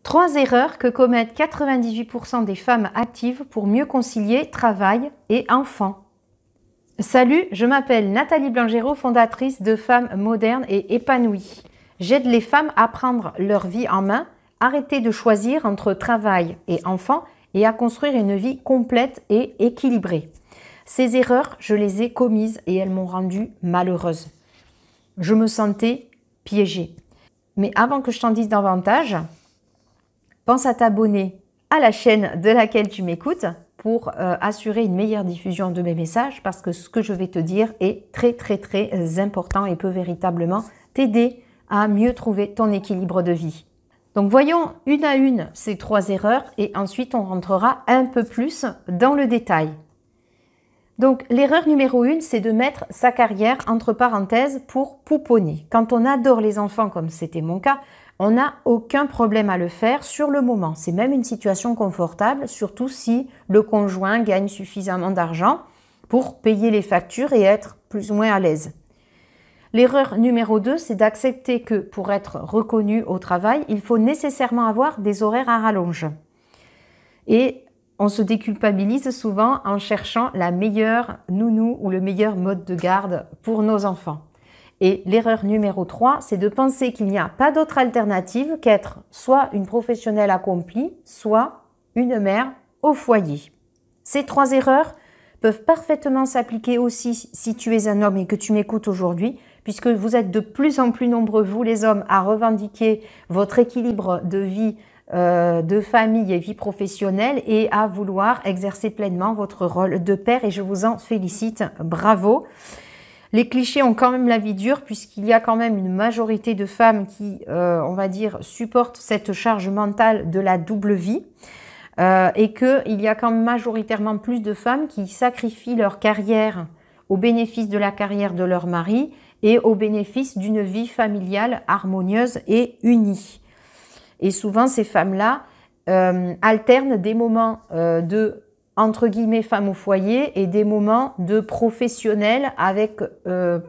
3 erreurs que commettent 98% des femmes actives pour mieux concilier travail et enfants. Salut, je m'appelle Nathalie Blangero, fondatrice de Femmes Modernes et Épanouies. J'aide les femmes à prendre leur vie en main, arrêter de choisir entre travail et enfants et à construire une vie complète et équilibrée. Ces erreurs, je les ai commises et elles m'ont rendue malheureuse. Je me sentais piégée. Mais avant que je t'en dise davantage, pense à t'abonner à la chaîne de laquelle tu m'écoutes pour assurer une meilleure diffusion de mes messages parce que ce que je vais te dire est très important et peut véritablement t'aider à mieux trouver ton équilibre de vie. Donc voyons une à une ces 3 erreurs et ensuite on rentrera un peu plus dans le détail. Donc l'erreur numéro 1, c'est de mettre sa carrière entre parenthèses pour pouponner. Quand on adore les enfants comme c'était mon cas, on n'a aucun problème à le faire sur le moment. C'est même une situation confortable, surtout si le conjoint gagne suffisamment d'argent pour payer les factures et être plus ou moins à l'aise. L'erreur numéro 2, c'est d'accepter que pour être reconnu au travail, il faut nécessairement avoir des horaires à rallonge. Et on se déculpabilise souvent en cherchant la meilleure nounou ou le meilleur mode de garde pour nos enfants. Et l'erreur numéro 3, c'est de penser qu'il n'y a pas d'autre alternative qu'être soit une professionnelle accomplie, soit une mère au foyer. Ces 3 erreurs peuvent parfaitement s'appliquer aussi si tu es un homme et que tu m'écoutes aujourd'hui, puisque vous êtes de plus en plus nombreux, vous les hommes, à revendiquer votre équilibre de vie, de famille et vie professionnelle et à vouloir exercer pleinement votre rôle de père et je vous en félicite, bravo. Les clichés ont quand même la vie dure puisqu'il y a quand même une majorité de femmes qui, on va dire, supportent cette charge mentale de la double vie et qu'il y a quand même majoritairement plus de femmes qui sacrifient leur carrière au bénéfice de la carrière de leur mari et au bénéfice d'une vie familiale harmonieuse et unie. Et souvent, ces femmes-là alternent des moments de entre guillemets femmes au foyer et des moments de professionnels avec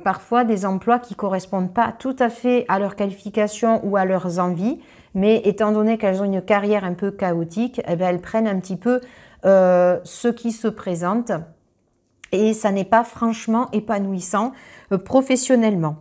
parfois des emplois qui correspondent pas tout à fait à leurs qualifications ou à leurs envies, mais étant donné qu'elles ont une carrière un peu chaotique, eh bien, elles prennent un petit peu ce qui se présente et ça n'est pas franchement épanouissant professionnellement.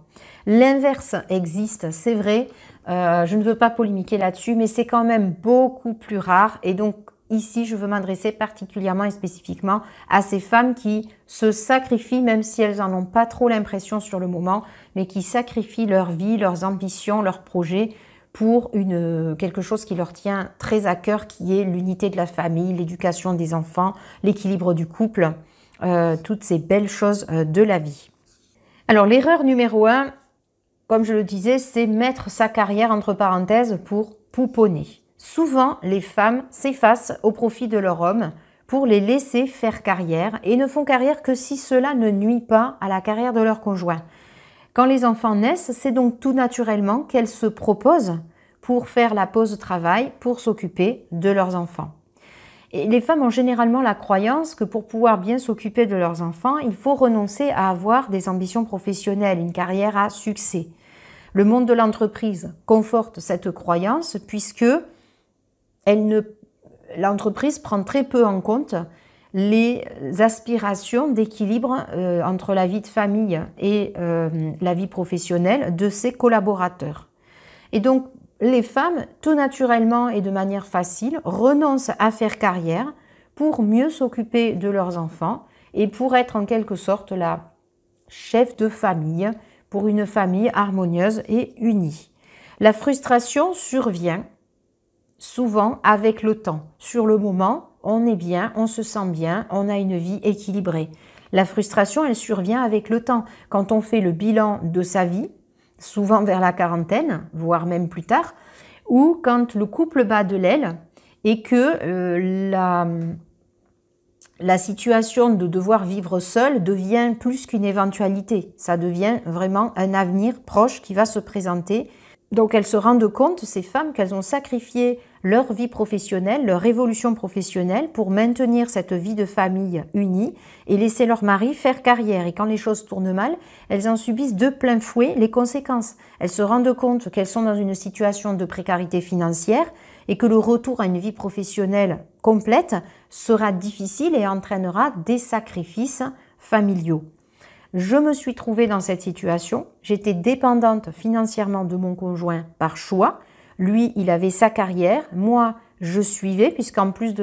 L'inverse existe, c'est vrai, je ne veux pas polémiquer là-dessus, mais c'est quand même beaucoup plus rare et donc ici, je veux m'adresser particulièrement et spécifiquement à ces femmes qui se sacrifient, même si elles n'en ont pas trop l'impression sur le moment, mais qui sacrifient leur vie, leurs ambitions, leurs projets pour quelque chose qui leur tient très à cœur, qui est l'unité de la famille, l'éducation des enfants, l'équilibre du couple, toutes ces belles choses de la vie. Alors, l'erreur numéro 1, comme je le disais, c'est mettre sa carrière entre parenthèses pour pouponner. Souvent, les femmes s'effacent au profit de leur homme pour les laisser faire carrière et ne font carrière que si cela ne nuit pas à la carrière de leur conjoint. Quand les enfants naissent, c'est donc tout naturellement qu'elles se proposent pour faire la pause travail, pour s'occuper de leurs enfants. Et les femmes ont généralement la croyance que pour pouvoir bien s'occuper de leurs enfants, il faut renoncer à avoir des ambitions professionnelles, une carrière à succès. Le monde de l'entreprise conforte cette croyance puisque l'entreprise prend très peu en compte les aspirations d'équilibre entre la vie de famille et la vie professionnelle de ses collaborateurs. Et donc, les femmes, tout naturellement et de manière facile, renoncent à faire carrière pour mieux s'occuper de leurs enfants et pour être en quelque sorte la chef de famille pour une famille harmonieuse et unie. La frustration survient souvent avec le temps. Sur le moment, on est bien, on se sent bien, on a une vie équilibrée. La frustration, elle survient avec le temps. Quand on fait le bilan de sa vie, souvent vers la quarantaine, voire même plus tard, ou quand le couple bat de l'aile et que la situation de devoir vivre seul devient plus qu'une éventualité. Ça devient vraiment un avenir proche qui va se présenter Donc elles se rendent compte, ces femmes, qu'elles ont sacrifié leur vie professionnelle, leur évolution professionnelle pour maintenir cette vie de famille unie et laisser leur mari faire carrière. Et quand les choses tournent mal, elles en subissent de plein fouet les conséquences. Elles se rendent compte qu'elles sont dans une situation de précarité financière et que le retour à une vie professionnelle complète sera difficile et entraînera des sacrifices familiaux. Je me suis trouvée dans cette situation. J'étais dépendante financièrement de mon conjoint par choix. Lui, il avait sa carrière. Moi, je suivais, puisqu'en plus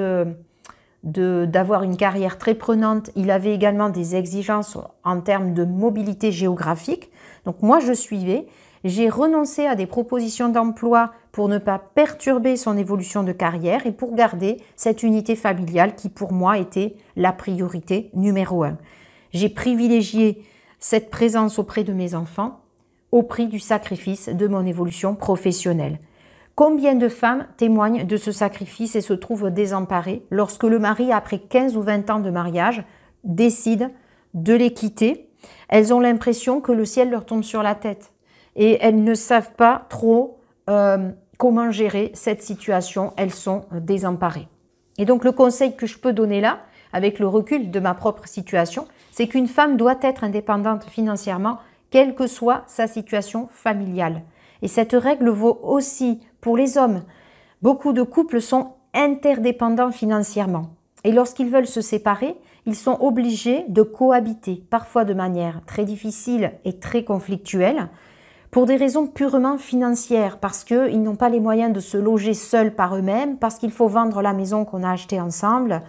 d'avoir une carrière très prenante, il avait également des exigences en termes de mobilité géographique. Donc moi, je suivais. J'ai renoncé à des propositions d'emploi pour ne pas perturber son évolution de carrière et pour garder cette unité familiale qui, pour moi, était la priorité numéro 1. J'ai privilégié cette présence auprès de mes enfants au prix du sacrifice de mon évolution professionnelle. Combien de femmes témoignent de ce sacrifice et se trouvent désemparées lorsque le mari, après 15 ou 20 ans de mariage, décide de les quitter? Elles ont l'impression que le ciel leur tombe sur la tête et elles ne savent pas trop comment gérer cette situation. Elles sont désemparées. Et donc le conseil que je peux donner là, avec le recul de ma propre situation, c'est qu'une femme doit être indépendante financièrement, quelle que soit sa situation familiale. Et cette règle vaut aussi pour les hommes. Beaucoup de couples sont interdépendants financièrement. Et lorsqu'ils veulent se séparer, ils sont obligés de cohabiter, parfois de manière très difficile et très conflictuelle, pour des raisons purement financières, parce qu'ils n'ont pas les moyens de se loger seuls par eux-mêmes, parce qu'il faut vendre la maison qu'on a achetée ensemble.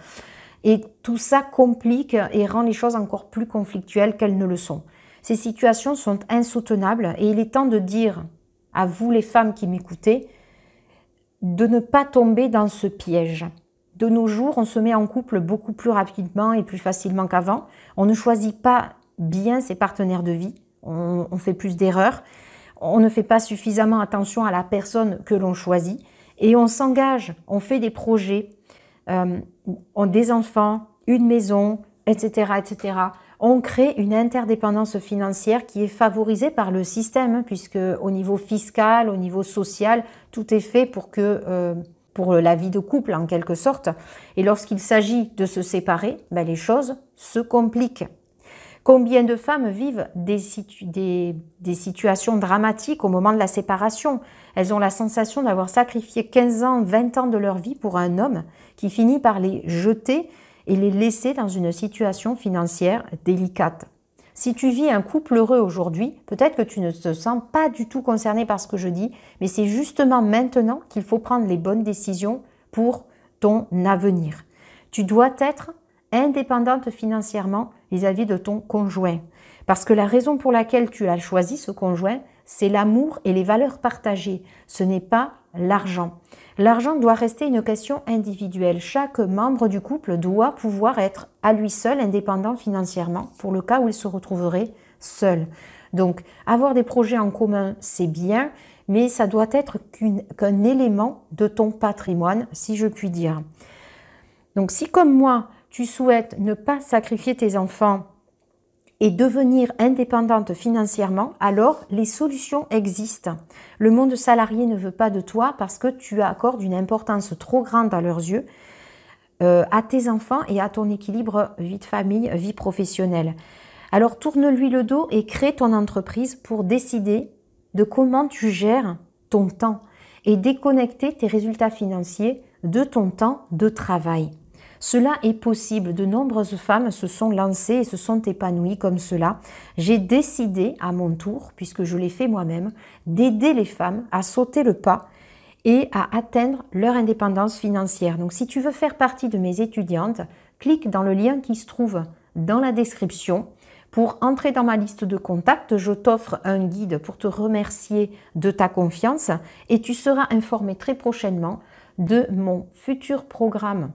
Et tout ça complique et rend les choses encore plus conflictuelles qu'elles ne le sont. Ces situations sont insoutenables et il est temps de dire à vous les femmes qui m'écoutez de ne pas tomber dans ce piège. De nos jours, on se met en couple beaucoup plus rapidement et plus facilement qu'avant. On ne choisit pas bien ses partenaires de vie, on fait plus d'erreurs, on ne fait pas suffisamment attention à la personne que l'on choisit et on s'engage, on fait des projets, des enfants, une maison, etc., etc. On crée une interdépendance financière qui est favorisée par le système, puisque au niveau fiscal, au niveau social, tout est fait pour la vie de couple en quelque sorte. Et lorsqu'il s'agit de se séparer, les choses se compliquent. Combien de femmes vivent des situations dramatiques au moment de la séparation? Elles ont la sensation d'avoir sacrifié 15 ans, 20 ans de leur vie pour un homme qui finit par les jeter et les laisser dans une situation financière délicate. Si tu vis un couple heureux aujourd'hui, peut-être que tu ne te sens pas du tout concerné par ce que je dis, mais c'est justement maintenant qu'il faut prendre les bonnes décisions pour ton avenir. Tu dois être indépendante financièrement vis-à-vis de ton conjoint. Parce que la raison pour laquelle tu as choisi ce conjoint, c'est l'amour et les valeurs partagées. Ce n'est pas l'argent. L'argent doit rester une question individuelle. Chaque membre du couple doit pouvoir être à lui seul indépendant financièrement pour le cas où il se retrouverait seul. Donc, avoir des projets en commun, c'est bien, mais ça doit être qu'un élément de ton patrimoine, si je puis dire. Donc, si comme moi, tu souhaites ne pas sacrifier tes enfants et devenir indépendante financièrement, alors les solutions existent. Le monde salarié ne veut pas de toi parce que tu accordes une importance trop grande à leurs yeux à tes enfants et à ton équilibre vie de famille, vie professionnelle. Alors tourne-lui le dos et crée ton entreprise pour décider de comment tu gères ton temps et déconnecter tes résultats financiers de ton temps de travail. Cela est possible. De nombreuses femmes se sont lancées et se sont épanouies comme cela. J'ai décidé à mon tour, puisque je l'ai fait moi-même, d'aider les femmes à sauter le pas et à atteindre leur indépendance financière. Donc si tu veux faire partie de mes étudiantes, clique dans le lien qui se trouve dans la description. Pour entrer dans ma liste de contacts, je t'offre un guide pour te remercier de ta confiance et tu seras informé très prochainement de mon futur programme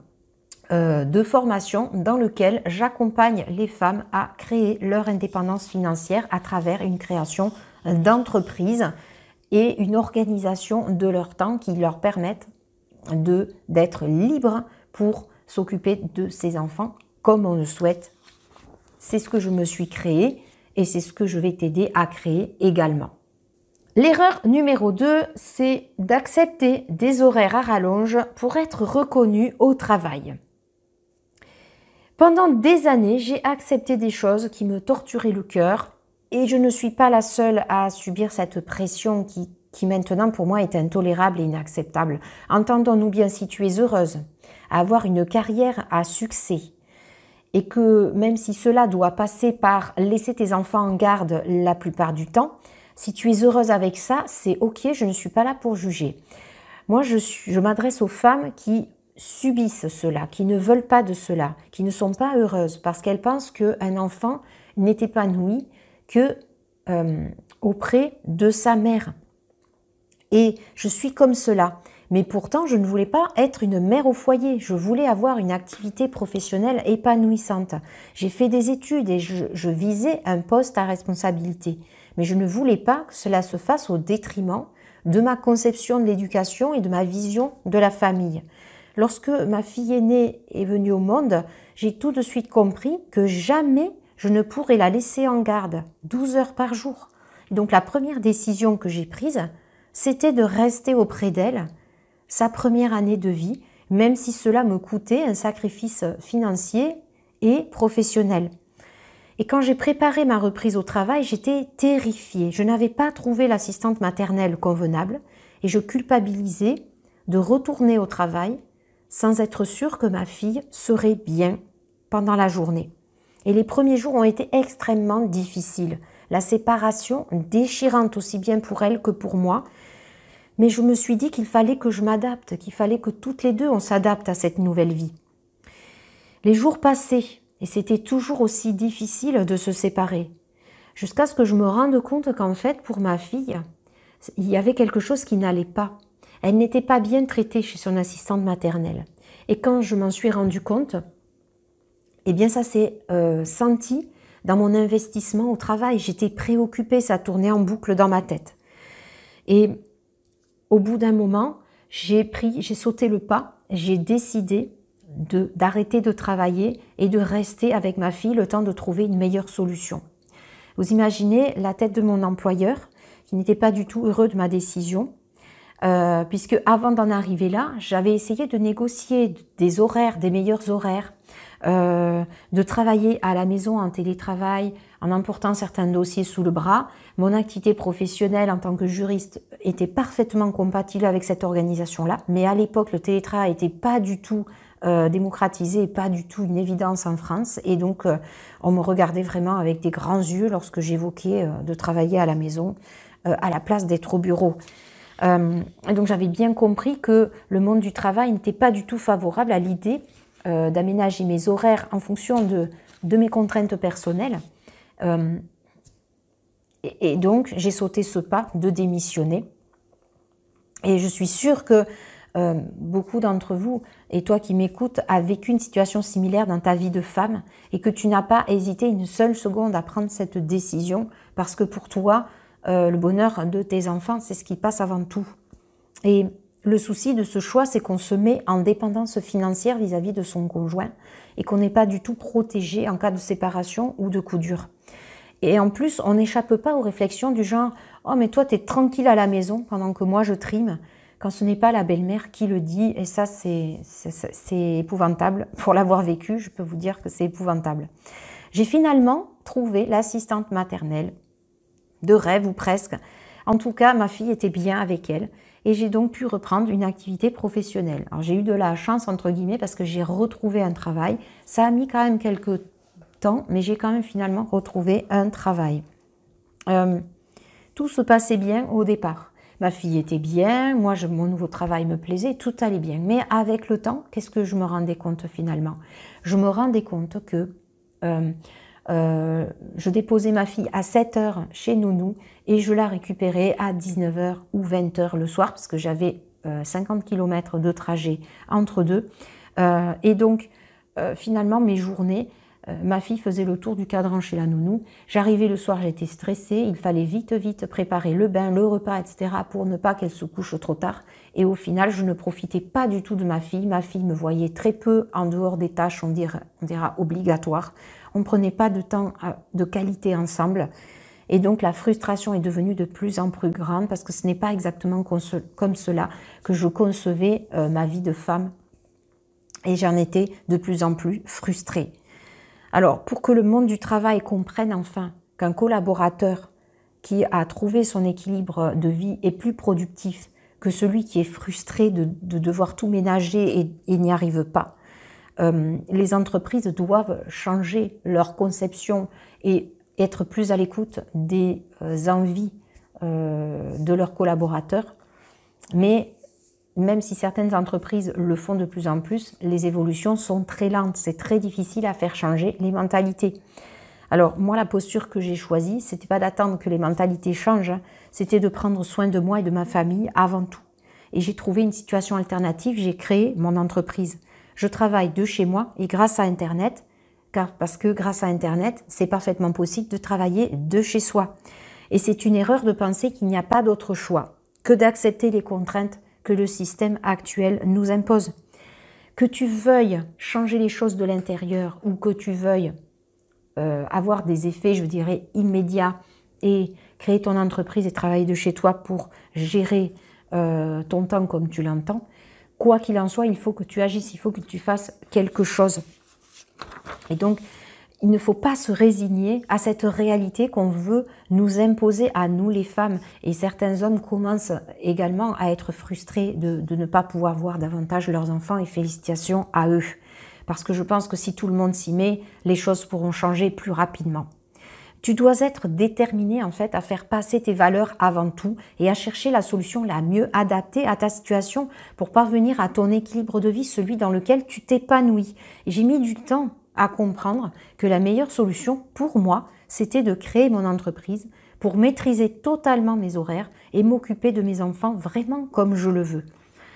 de formation dans lequel j'accompagne les femmes à créer leur indépendance financière à travers une création d'entreprise et une organisation de leur temps qui leur permettent d'être libres pour s'occuper de ses enfants comme on le souhaite. C'est ce que je me suis créé et c'est ce que je vais t'aider à créer également. L'erreur numéro 2, c'est d'accepter des horaires à rallonge pour être reconnu au travail. Pendant des années, j'ai accepté des choses qui me torturaient le cœur et je ne suis pas la seule à subir cette pression qui maintenant pour moi est intolérable et inacceptable. Entendons-nous bien, si tu es heureuse à avoir une carrière à succès et que même si cela doit passer par laisser tes enfants en garde la plupart du temps, si tu es heureuse avec ça, c'est ok, je ne suis pas là pour juger. Moi, je m'adresse aux femmes qui subissent cela, qui ne veulent pas de cela, qui ne sont pas heureuses parce qu'elles pensent qu'un enfant n'est épanoui que auprès de sa mère. Et je suis comme cela. Mais pourtant, je ne voulais pas être une mère au foyer. Je voulais avoir une activité professionnelle épanouissante. J'ai fait des études et je visais un poste à responsabilité. Mais je ne voulais pas que cela se fasse au détriment de ma conception de l'éducation et de ma vision de la famille. Lorsque ma fille aînée est venue au monde, j'ai tout de suite compris que jamais je ne pourrais la laisser en garde 12 heures par jour. Et donc la première décision que j'ai prise, c'était de rester auprès d'elle sa première année de vie, même si cela me coûtait un sacrifice financier et professionnel. Et quand j'ai préparé ma reprise au travail, j'étais terrifiée. Je n'avais pas trouvé l'assistante maternelle convenable et je culpabilisais de retourner au travail sans être sûre que ma fille serait bien pendant la journée. Et les premiers jours ont été extrêmement difficiles. La séparation déchirante aussi bien pour elle que pour moi. Mais je me suis dit qu'il fallait que je m'adapte, qu'il fallait que toutes les deux on s'adapte à cette nouvelle vie. Les jours passaient et c'était toujours aussi difficile de se séparer. Jusqu'à ce que je me rende compte qu'en fait, pour ma fille, il y avait quelque chose qui n'allait pas. Elle n'était pas bien traitée chez son assistante maternelle. Et quand je m'en suis rendu compte, eh bien ça s'est senti dans mon investissement au travail. J'étais préoccupée, ça tournait en boucle dans ma tête. Et au bout d'un moment, j'ai sauté le pas, j'ai décidé d'arrêter de travailler et de rester avec ma fille le temps de trouver une meilleure solution. Vous imaginez la tête de mon employeur qui n'était pas du tout heureux de ma décision, puisque avant d'en arriver là, j'avais essayé de négocier des horaires, des meilleurs horaires, de travailler à la maison en télétravail, en emportant certains dossiers sous le bras. Mon activité professionnelle en tant que juriste était parfaitement compatible avec cette organisation-là, mais à l'époque, le télétravail n'était pas du tout démocratisé et pas du tout une évidence en France. Et donc, on me regardait vraiment avec des grands yeux lorsque j'évoquais de travailler à la maison à la place d'être au bureau. Et donc, j'avais bien compris que le monde du travail n'était pas du tout favorable à l'idée d'aménager mes horaires en fonction de mes contraintes personnelles. Et donc, j'ai sauté ce pas de démissionner. Et je suis sûre que beaucoup d'entre vous, et toi qui m'écoutes, a vécu une situation similaire dans ta vie de femme et que tu n'as pas hésité une seule seconde à prendre cette décision parce que pour toi, le bonheur de tes enfants, c'est ce qui passe avant tout. Et le souci de ce choix, c'est qu'on se met en dépendance financière vis-à-vis de son conjoint et qu'on n'est pas du tout protégé en cas de séparation ou de coup dur. Et en plus, on n'échappe pas aux réflexions du genre « Oh, mais toi, t'es tranquille à la maison pendant que moi, je trime », quand ce n'est pas la belle-mère qui le dit. Et ça, c'est épouvantable. Pour l'avoir vécu, je peux vous dire que c'est épouvantable. J'ai finalement trouvé l'assistante maternelle de rêve ou presque. En tout cas, ma fille était bien avec elle. Et j'ai donc pu reprendre une activité professionnelle. Alors j'ai eu de la chance, entre guillemets, parce que j'ai retrouvé un travail. Ça a mis quand même quelques temps, mais j'ai quand même finalement retrouvé un travail. Tout se passait bien au départ. Ma fille était bien, moi mon nouveau travail me plaisait, tout allait bien. Mais avec le temps, qu'est-ce que je me rendais compte finalement? Je me rendais compte que je déposais ma fille à 7 heures chez Nounou et je la récupérais à 19 heures ou 20 heures le soir parce que j'avais 50 km de trajet entre deux. Et donc, finalement, mes journées, ma fille faisait le tour du cadran chez la nounou. J'arrivais le soir, j'étais stressée. Il fallait vite préparer le bain, le repas, etc. pour ne pas qu'elle se couche trop tard. Et au final, je ne profitais pas du tout de ma fille. Ma fille me voyait très peu en dehors des tâches, on dira obligatoires. On ne prenait pas de temps de qualité ensemble. Et donc la frustration est devenue de plus en plus grande parce que ce n'est pas exactement comme cela que je concevais ma vie de femme. Et j'en étais de plus en plus frustrée. Alors, pour que le monde du travail comprenne enfin qu'un collaborateur qui a trouvé son équilibre de vie est plus productif que celui qui est frustré de devoir tout ménager et n'y arrive pas, les entreprises doivent changer leur conception et être plus à l'écoute des envies de leurs collaborateurs. Mais même si certaines entreprises le font de plus en plus, les évolutions sont très lentes. C'est très difficile à faire changer les mentalités. Alors moi, la posture que j'ai choisie, c'était pas d'attendre que les mentalités changent, c'était de prendre soin de moi et de ma famille avant tout. Et j'ai trouvé une situation alternative, j'ai créé mon entreprise. Je travaille de chez moi et grâce à Internet, parce que grâce à Internet, c'est parfaitement possible de travailler de chez soi. Et c'est une erreur de penser qu'il n'y a pas d'autre choix que d'accepter les contraintes que le système actuel nous impose. Que tu veuilles changer les choses de l'intérieur ou que tu veuilles avoir des effets, je dirais, immédiats et créer ton entreprise et travailler de chez toi pour gérer ton temps comme tu l'entends, quoi qu'il en soit, il faut que tu agisses, il faut que tu fasses quelque chose. Et donc, il ne faut pas se résigner à cette réalité qu'on veut nous imposer à nous les femmes. Et certains hommes commencent également à être frustrés de ne pas pouvoir voir davantage leurs enfants et félicitations à eux. Parce que je pense que si tout le monde s'y met, les choses pourront changer plus rapidement. Tu dois être déterminé en fait à faire passer tes valeurs avant tout et à chercher la solution la mieux adaptée à ta situation pour parvenir à ton équilibre de vie, celui dans lequel tu t'épanouis. Et j'ai mis du temps à comprendre que la meilleure solution pour moi, c'était de créer mon entreprise pour maîtriser totalement mes horaires et m'occuper de mes enfants vraiment comme je le veux.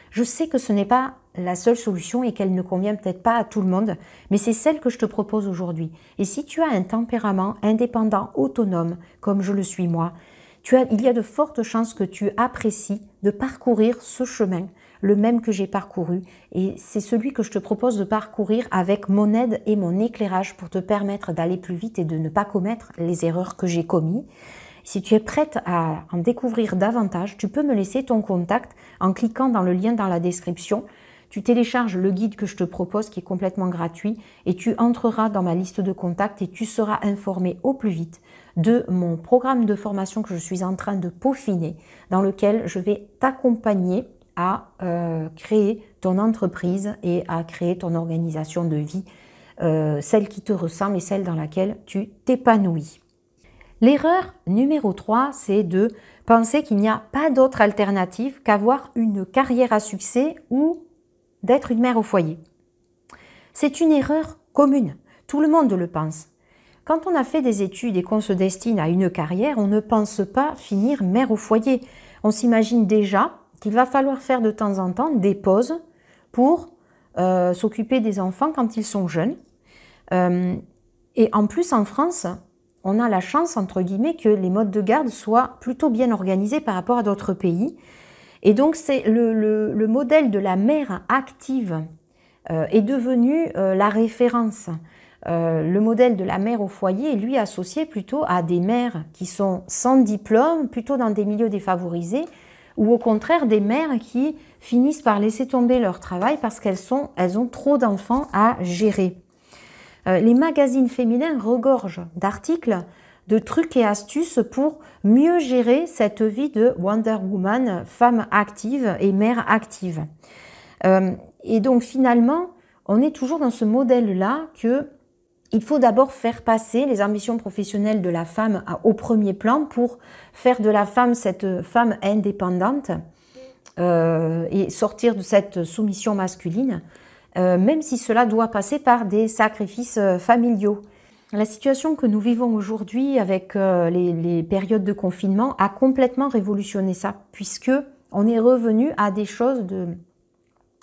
Je sais que ce n'est pas la seule solution et qu'elle ne convient peut-être pas à tout le monde, mais c'est celle que je te propose aujourd'hui. Et si tu as un tempérament indépendant, autonome, comme je le suis moi, il y a de fortes chances que tu apprécies de parcourir ce chemin, le même que j'ai parcouru. Et c'est celui que je te propose de parcourir avec mon aide et mon éclairage pour te permettre d'aller plus vite et de ne pas commettre les erreurs que j'ai commises. Si tu es prête à en découvrir davantage, tu peux me laisser ton contact en cliquant dans le lien dans la description. Tu télécharges le guide que je te propose qui est complètement gratuit et tu entreras dans ma liste de contacts et tu seras informé au plus vite de mon programme de formation que je suis en train de peaufiner, dans lequel je vais t'accompagner à créer ton entreprise et à créer ton organisation de vie, celle qui te ressemble et celle dans laquelle tu t'épanouis. L'erreur numéro 3, c'est de penser qu'il n'y a pas d'autre alternative qu'avoir une carrière à succès ou d'être une mère au foyer. C'est une erreur commune, tout le monde le pense. Quand on a fait des études et qu'on se destine à une carrière, on ne pense pas finir mère au foyer. On s'imagine déjà qu'il va falloir faire de temps en temps des pauses pour s'occuper des enfants quand ils sont jeunes. Et en plus, en France, on a la chance, entre guillemets, que les modes de garde soient plutôt bien organisés par rapport à d'autres pays. Et donc, c'est le modèle de la mère active est devenu la référence. Le modèle de la mère au foyer est, lui, associé plutôt à des mères qui sont sans diplôme, plutôt dans des milieux défavorisés, ou au contraire des mères qui finissent par laisser tomber leur travail parce qu'elles ont trop d'enfants à gérer. Les magazines féminins regorgent d'articles, de trucs et astuces pour mieux gérer cette vie de Wonder Woman, femme active et mère active. Et donc finalement, on est toujours dans ce modèle-là qu'il faut d'abord faire passer les ambitions professionnelles de la femme au premier plan pour faire de la femme cette femme indépendante et sortir de cette soumission masculine. Même si cela doit passer par des sacrifices familiaux. La situation que nous vivons aujourd'hui avec les périodes de confinement a complètement révolutionné ça, puisque on est revenu à des choses,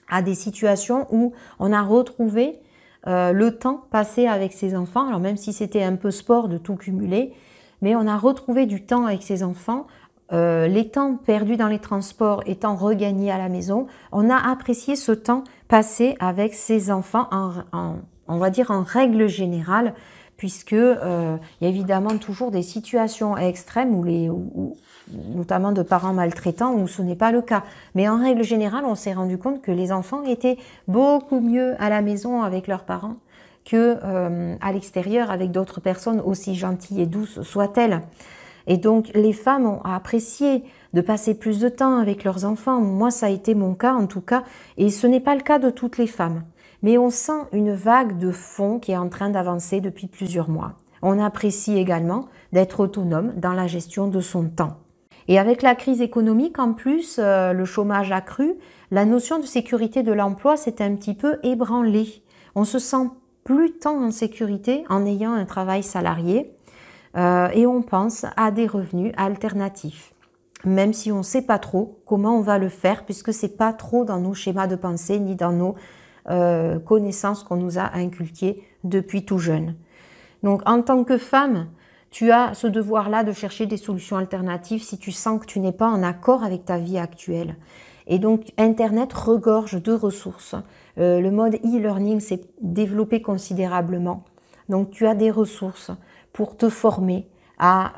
à des situations où on a retrouvé le temps passé avec ses enfants, alors même si c'était un peu sport de tout cumuler, mais on a retrouvé du temps avec ses enfants. Les temps perdus dans les transports étant regagnés à la maison, on a apprécié ce temps passé avec ses enfants, on va dire en règle générale, puisque il y a évidemment toujours des situations extrêmes notamment de parents maltraitants où ce n'est pas le cas. Mais en règle générale, on s'est rendu compte que les enfants étaient beaucoup mieux à la maison avec leurs parents que à l'extérieur avec d'autres personnes, aussi gentilles et douces soient-elles. Et donc, les femmes ont apprécié de passer plus de temps avec leurs enfants. Moi, ça a été mon cas en tout cas, et ce n'est pas le cas de toutes les femmes. Mais on sent une vague de fond qui est en train d'avancer depuis plusieurs mois. On apprécie également d'être autonome dans la gestion de son temps. Et avec la crise économique, en plus, le chômage accru, la notion de sécurité de l'emploi s'est un petit peu ébranlée. On se sent plus tant en sécurité en ayant un travail salarié. Et on pense à des revenus alternatifs, même si on ne sait pas trop comment on va le faire, puisque ce n'est pas trop dans nos schémas de pensée ni dans nos connaissances qu'on nous a inculquées depuis tout jeune. Donc en tant que femme, tu as ce devoir-là de chercher des solutions alternatives si tu sens que tu n'es pas en accord avec ta vie actuelle. Et donc Internet regorge de ressources. Le mode e-learning s'est développé considérablement. Donc tu as des ressources pour te former à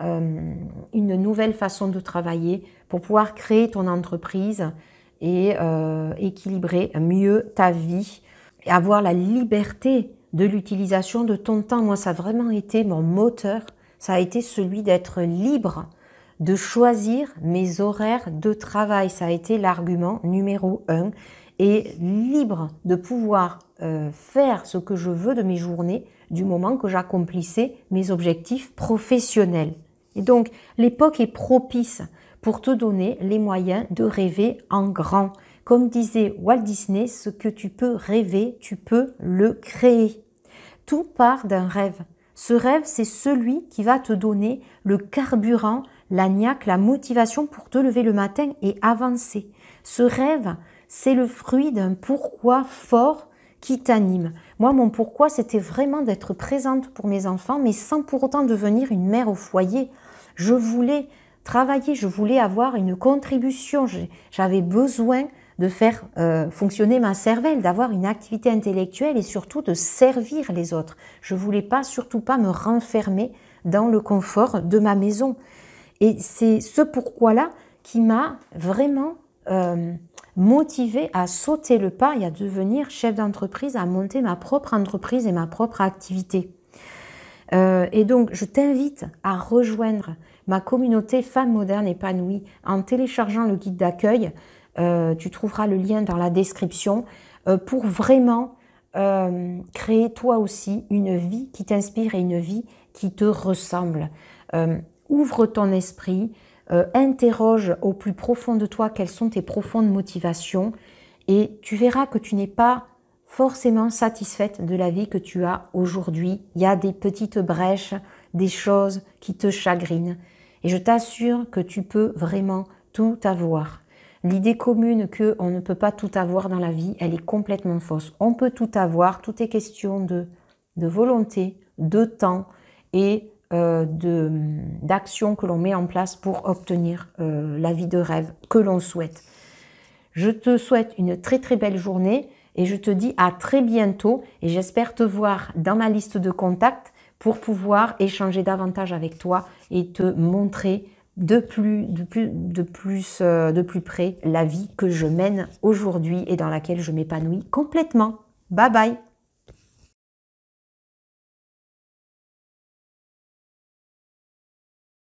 une nouvelle façon de travailler, pour pouvoir créer ton entreprise et équilibrer mieux ta vie, et avoir la liberté de l'utilisation de ton temps. Moi, ça a vraiment été mon moteur, ça a été celui d'être libre, de choisir mes horaires de travail. Ça a été l'argument numéro 1, et libre de pouvoir faire ce que je veux de mes journées du moment que j'accomplissais mes objectifs professionnels. Et donc, l'époque est propice pour te donner les moyens de rêver en grand. Comme disait Walt Disney, ce que tu peux rêver, tu peux le créer. Tout part d'un rêve. Ce rêve, c'est celui qui va te donner le carburant, la niaque, la motivation pour te lever le matin et avancer. Ce rêve, c'est le fruit d'un pourquoi fort qui t'anime. Moi, mon pourquoi, c'était vraiment d'être présente pour mes enfants, mais sans pour autant devenir une mère au foyer. Je voulais travailler, je voulais avoir une contribution. J'avais besoin de faire fonctionner ma cervelle, d'avoir une activité intellectuelle et surtout de servir les autres. Je voulais pas, surtout pas me renfermer dans le confort de ma maison. Et c'est ce pourquoi-là qui m'a vraiment motivée à sauter le pas et à devenir chef d'entreprise, à monter ma propre entreprise et ma propre activité. Et donc, je t'invite à rejoindre ma communauté Femmes Modernes Épanouies en téléchargeant le guide d'accueil. Tu trouveras le lien dans la description pour vraiment créer toi aussi une vie qui t'inspire et une vie qui te ressemble. Ouvre ton esprit, interroge au plus profond de toi quelles sont tes profondes motivations et tu verras que tu n'es pas forcément satisfaite de la vie que tu as aujourd'hui. Il y a des petites brèches, des choses qui te chagrinent. Et je t'assure que tu peux vraiment tout avoir. L'idée commune qu'on ne peut pas tout avoir dans la vie, elle est complètement fausse. On peut tout avoir, tout est question de volonté, de temps et d'action que l'on met en place pour obtenir la vie de rêve que l'on souhaite. Je te souhaite une très très belle journée et je te dis à très bientôt et j'espère te voir dans ma liste de contacts pour pouvoir échanger davantage avec toi et te montrer de plus près la vie que je mène aujourd'hui et dans laquelle je m'épanouis complètement. Bye bye!